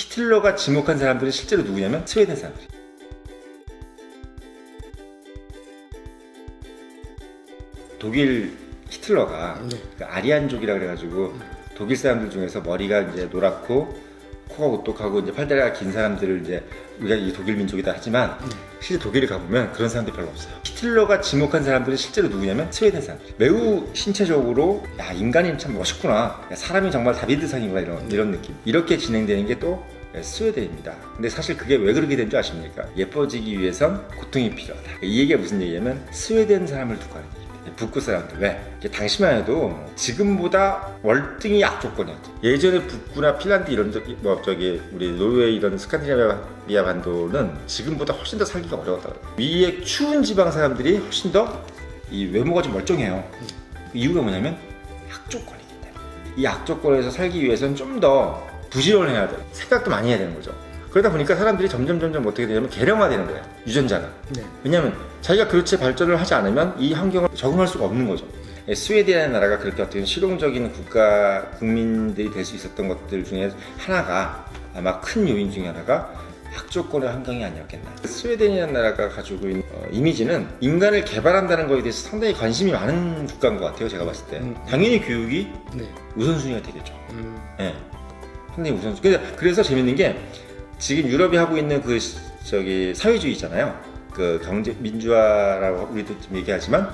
히틀러가 지목한 사람들은 실제로 누구냐면 스웨덴 사람들. 독일 히틀러가 그 아리안족이라 그래가지고 독일 사람들 중에서 머리가 이제 노랗고 코가 오똑하고 이제 팔다리가 긴 사람들을 이제 우리가 이 독일 민족이다 하지만 실제 독일에 가보면 그런 사람들이 별로 없어요. 히틀러가 지목한 사람들은 실제로 누구냐면 스웨덴 사람들. 매우 신체적으로 야 인간이 참 멋있구나, 야, 사람이 정말 다비드상이구나 이런 느낌. 이렇게 진행되는 게 또 스웨덴입니다. 근데 사실 그게 왜 그렇게 된 줄 아십니까? 예뻐지기 위해선 고통이 필요하다. 이 얘기가 무슨 얘기냐면 스웨덴 사람을 두고 하는 얘기입니다. 북구 사람들. 왜? 당시만 해도 지금보다 월등히 악조건이었죠. 예전에 북구나 핀란드 이런 우리 노르웨이 이런 스칸디나비아 반도는 지금보다 훨씬 더 살기가 어려웠다. 위에 추운 지방 사람들이 훨씬 더 이 외모가 좀 멀쩡해요. 이유가 뭐냐면 악조건이기 때문에. 이 악조건에서 살기 위해서는 좀 더 부지런해야 돼. 생각도 많이 해야 되는 거죠. 그러다 보니까 사람들이 점점 어떻게 되냐면 계령화되는 거예요. 유전자가. 왜냐하면 자기가 그렇게 발전을 하지 않으면 이 환경을 적응할 수가 없는 거죠. 스웨덴이라는 나라가 그렇게 어떤 실용적인 국민들이 될 수 있었던 것들 중에 하나가, 아마 큰 요인 중에 하나가 악조건의 환경이 아니었겠나. 스웨덴이라는 나라가 가지고 있는 이미지는 인간을 개발한다는 것에 대해서 상당히 관심이 많은 국가인 것 같아요. 제가 봤을 때 당연히 교육이 우선순위가 되겠죠. 네. 상당히 우선순위. 그래서 재밌는 게 지금 유럽이 하고 있는 사회주의 있잖아요. 그 경제 민주화라고 우리도 좀 얘기하지만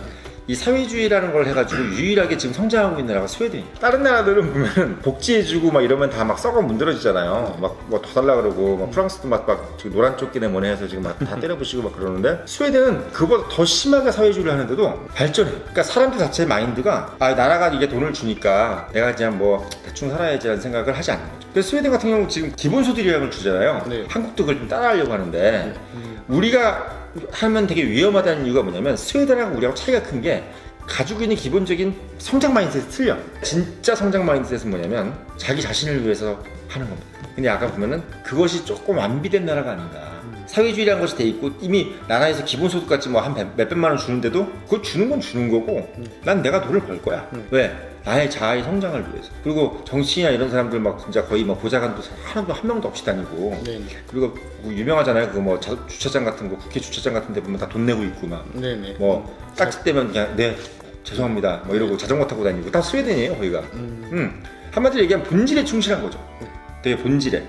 이 사회주의라는 걸 해가지고 유일하게 지금 성장하고 있는 나라가 스웨덴이에요. 다른 나라들은 보면 복지해주고 막 이러면 다 막 썩어 문드러지잖아요. 막 뭐 더 달라 그러고 막 프랑스도 막 노란 조끼네 뭐네 해서 지금 막 다 때려부시고 막 그러는데 스웨덴은 그보다 더 심하게 사회주의를 하는데도 발전해. 그러니까 사람들 자체의 마인드가 나라가 이게 돈을 주니까 내가 그냥 뭐 대충 살아야지라는 생각을 하지 않는 거죠. 그래서 스웨덴 같은 경우 지금 기본소득이라는 걸 주잖아요. 한국도 그걸 좀 따라하려고 하는데 우리가 하면 되게 위험하다는 이유가 뭐냐면 스웨덴하고 우리하고 차이가 큰 게 가지고 있는 기본적인 성장 마인드셋이 틀려. 진짜 성장 마인드셋은 뭐냐면 자기 자신을 위해서 하는 겁니다. 근데 아까 보면은 그것이 조금 완비된 나라가 아닌가. 사회주의라는 것이 돼 있고 이미 나라에서 기본소득같이 뭐 한 몇백만 원 주는데도 그걸 주는 건 주는 거고 난 내가 돈을 벌 거야. 왜? 나의 자아의 성장을 위해서. 그리고 정치인이나 이런 사람들 막 진짜 거의 뭐 보좌관도 한 명도 없이 다니고. 그리고 유명하잖아요. 그거 뭐 주차장 같은 거, 국회 주차장 같은 데 보면 다 돈 내고 있고 막. 뭐 딱지되면 그냥 네 죄송합니다 뭐 이러고 자전거 타고 다니고. 다 스웨덴이에요 거기가. 한마디로 얘기하면 본질에 충실한 거죠. 되게 본질에.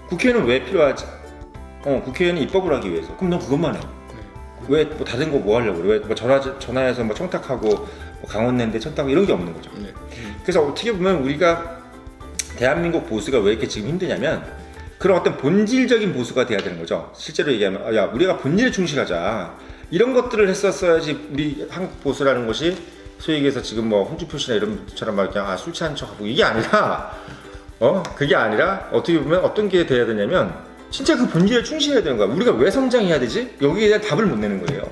국회의원은 왜 필요하지? 국회의원은 입법을 하기 위해서. 그럼 넌 그것만 해. 왜 뭐 다른 거 뭐 하려고 그래? 왜 뭐 전화해서 뭐 청탁하고 뭐 강원랜드 청탁하고 이런 게 없는 거죠. 그래서 어떻게 보면 우리가 대한민국 보수가 왜 이렇게 지금 힘드냐면 그런 어떤 본질적인 보수가 돼야 되는 거죠. 실제로 얘기하면 야 우리가 본질에 충실하자 이런 것들을 했었어야지. 우리 한국 보수라는 것이 소위 얘기해서 지금 뭐 홍준표 씨나 이런 분처럼 막 그냥 술 취한 척하고 이게 아니라 그게 아니라 어떻게 보면 어떤 게 돼야 되냐면 진짜 그 본질에 충실해야 되는 거야. 우리가 왜 성장해야 되지? 여기에 대한 답을 못 내는 거예요.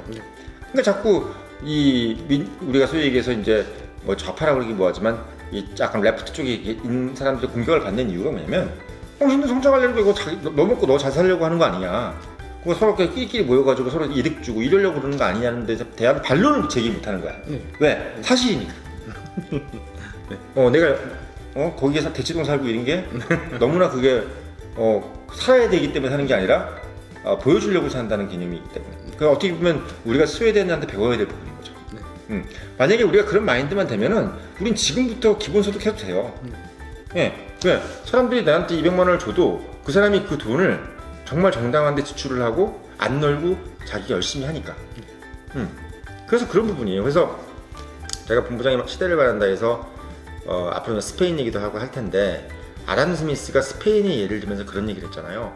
그러니까 자꾸 우리가 소위 얘기해서 이제 뭐 좌파라고 그러기 뭐하지만 이 약간 레프트 쪽에 있는 사람들의 공격을 받는 이유가 뭐냐면 당신들 성장하려고 이거 너 먹고 너 잘 살려고 하는 거 아니냐. 그거 서로 끼리끼리 모여가지고 서로 이득 주고 이러려고 그러는 거 아니냐는 데서 대한 반론을 제기 못하는 거야. 왜? 사실이니까. 내가 거기에서 대치동 살고 이런 게 너무나 그게 살아야 되기 때문에 사는 게 아니라 보여주려고 산다는 개념이기 때문에. 그 어떻게 보면 우리가 스웨덴한테 배워야 될 부분인 거죠. 만약에 우리가 그런 마인드만 되면은 우린 지금부터 기본소득 해도 돼요. 왜? 사람들이 나한테 200만 원을 줘도 그 사람이 그 돈을 정말 정당한 데 지출을 하고 안 놀고 자기가 열심히 하니까. 그래서 그런 부분이에요. 그래서 제가 본부장이 막 시대를 바란다 해서 앞으로는 스페인 얘기도 하고 할 텐데 아담 스미스가 스페인의 예를 들면서 그런 얘기를 했잖아요.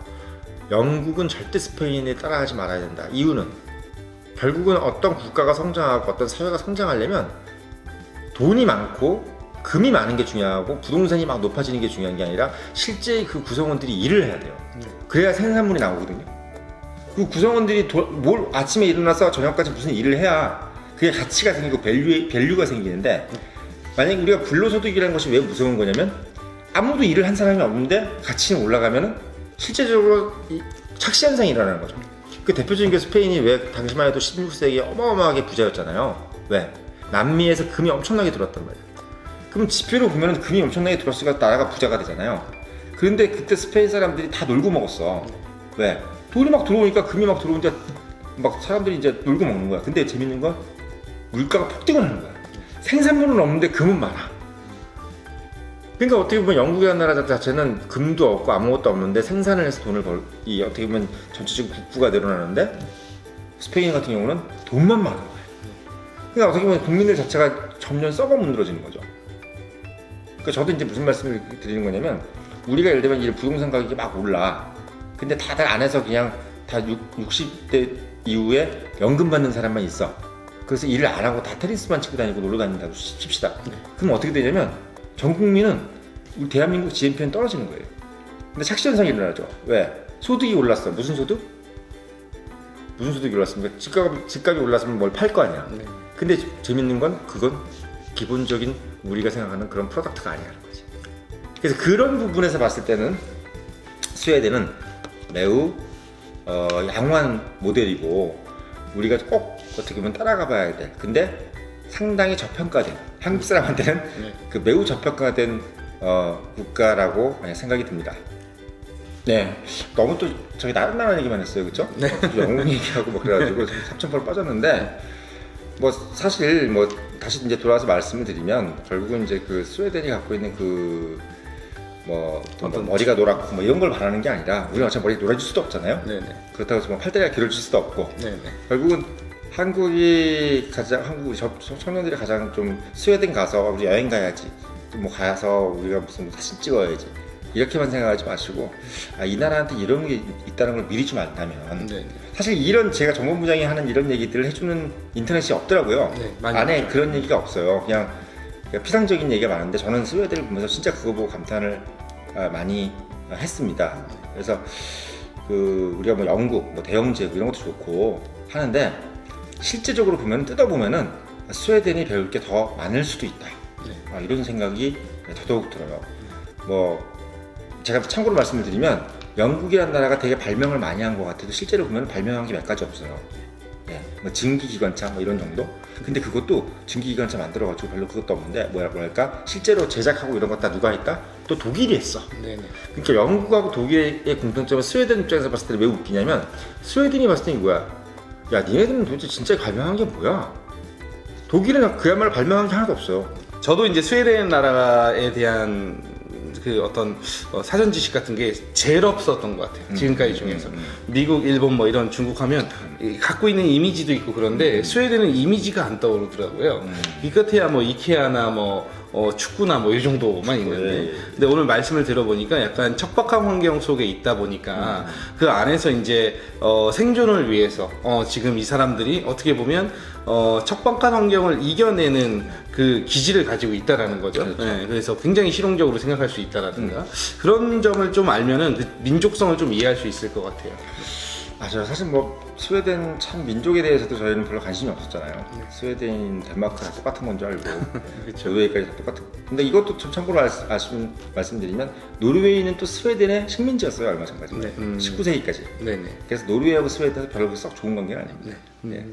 영국은 절대 스페인에 따라하지 말아야 된다. 이유는 결국은 어떤 국가가 성장하고 어떤 사회가 성장하려면 돈이 많고 금이 많은 게 중요하고 부동산이 막 높아지는 게 중요한 게 아니라 실제 그 구성원들이 일을 해야 돼요. 그래야 생산물이 나오거든요. 그 구성원들이 아침에 일어나서 저녁까지 무슨 일을 해야 그게 가치가 생기고 밸류가 생기는데 만약에 우리가 불로소득이라는 것이 왜 무서운 거냐면 아무도 일을 한 사람이 없는데 가치는 올라가면은 실제적으로 착시현상이 일어나는 거죠. 그 대표적인 게 스페인이 왜 당시만 해도 16세기에 어마어마하게 부자였잖아요. 왜? 남미에서 금이 엄청나게 들어왔단 말이에요. 그럼 지표로 보면 금이 엄청나게 들어왔으니까 나라가 부자가 되잖아요. 그런데 그때 스페인 사람들이 다 놀고 먹었어. 왜? 돈이 막 들어오니까 금이 막 들어오니까 막 사람들이 이제 놀고 먹는 거야. 근데 재밌는 건 물가가 폭등을 하는 거야. 생산물은 없는데 금은 많아. 그러니까 어떻게 보면 영국이라는 나라 자체는 금도 없고 아무것도 없는데 생산을 해서 돈을 이 어떻게 보면 전체적인 국부가 늘어나는데 스페인 같은 경우는 돈만 많은 거야. 그러니까 어떻게 보면 국민들 자체가 점점 썩어 문드러지는 거죠. 그러니까 저도 이제 무슨 말씀을 드리는 거냐면 우리가 예를 들면 이 부동산 가격이 막 올라. 근데 다들 안에서 그냥 다 60대 이후에 연금 받는 사람만 있어. 그래서 일을 안 하고 다 테니스만 치고 다니고 놀러 다닌다고 칩시다. 그럼 어떻게 되냐면 전 국민은 우리 대한민국 GNP는 떨어지는 거예요. 근데 착시 현상이 일어나죠. 왜? 소득이 올랐어. 무슨 소득? 무슨 소득이 올랐습니까? 집값이 올랐으면 뭘 팔 거 아니야. 근데 재밌는 건 그건 기본적인 우리가 생각하는 그런 프로덕트가 아니라는 거지. 그래서 그런 부분에서 봤을 때는 스웨덴은 매우 양호한 모델이고 우리가 꼭 어떻게 보면 따라가 봐야 돼. 근데 상당히 저평가된 한국 사람한테는 그 매우 저평가된 국가라고 생각이 듭니다. 네, 너무 또 저기 다른 나라 얘기만 했어요, 그렇죠? 네. 영국 얘기하고 뭐 그래가지고 3,000% 빠졌는데 뭐 사실 뭐 다시 이제 돌아와서 말씀을 드리면 결국은 이제 그 스웨덴이 갖고 있는 그 뭐 머리가 노랗고 뭐 이런 걸 바라는 게 아니라 우리는 어차피 머리가 노래질 수도 없잖아요. 네네. 그렇다고 해서 뭐 팔다리가 길어질 수도 없고. 네네. 결국은 한국 청년들이 가장 좀 스웨덴 가서 우리 여행 가야지. 뭐 가서 우리가 무슨 사진 찍어야지. 이렇게만 생각하지 마시고 이 나라한테 이런 게 있다는 걸 미리 좀 안다면 네네. 사실 이런 제가 정보부장이 하는 이런 얘기들을 해주는 인터넷이 없더라고요. 네, 안에 없죠. 그런 얘기가 없어요. 그냥 피상적인 얘기가 많은데 저는 스웨덴을 보면서 진짜 그거 보고 감탄을 많이 했습니다. 그래서 그 우리가 뭐 영국, 뭐 대영제국 이런 것도 좋고 하는데 실제적으로 보면 뜯어보면은 스웨덴이 배울 게 더 많을 수도 있다. 네. 이런 생각이 더더욱 들어요. 뭐 제가 참고로 말씀을 드리면 영국이라는 나라가 되게 발명을 많이 한 것 같아도 실제로 보면 발명한 게 몇 가지 없어요. 네. 뭐 증기기관차 뭐 이런 정도? 근데 그것도 증기기관차 만들어가지고 별로 그것도 없는데 뭐랄까 실제로 제작하고 이런 것 다 누가 했다? 또 독일이 했어. 네네. 그러니까 영국하고 독일의 공통점은 스웨덴 입장에서 봤을 때 왜 웃기냐면 스웨덴이 봤을 때 이거야. 야 니네들은 도대체 진짜 발명한 게 뭐야? 독일은 그야말로 발명한 게 하나도 없어요. 저도 이제 스웨덴 나라에 대한 그 어떤 사전 지식 같은 게 제일 없었던 것 같아요. 지금까지 중에서 미국, 일본 뭐 이런 중국 하면 갖고 있는 이미지도 있고 그런데 스웨덴은 이미지가 안 떠오르더라고요. 이 끝에야 뭐 이케아나 뭐 축구나 뭐 이 정도만 있는데 근데 오늘 말씀을 들어보니까 약간 척박한 환경 속에 있다 보니까 그 안에서 이제 생존을 위해서 지금 이 사람들이 어떻게 보면 척박한 환경을 이겨내는 그 기질을 가지고 있다라는 거죠. 그렇죠. 네, 그래서 굉장히 실용적으로 생각할 수 있다라든가 그런 점을 좀 알면은 그 민족성을 좀 이해할 수 있을 것 같아요. 맞아요. 사실 뭐 스웨덴 참 민족에 대해서도 저희는 별로 관심이 없었잖아요. 스웨덴, 덴마크 다 똑같은 건 줄 알고 그렇죠. 노르웨이까지 다 똑같은. 근데 이것도 좀 참고로 말씀드리면 노르웨이는 또 스웨덴의 식민지였어요. 얼마 전까지. 19세기까지. 네네. 그래서 노르웨이하고 스웨덴은 별로 썩 좋은 관계는 아닙니다. 네.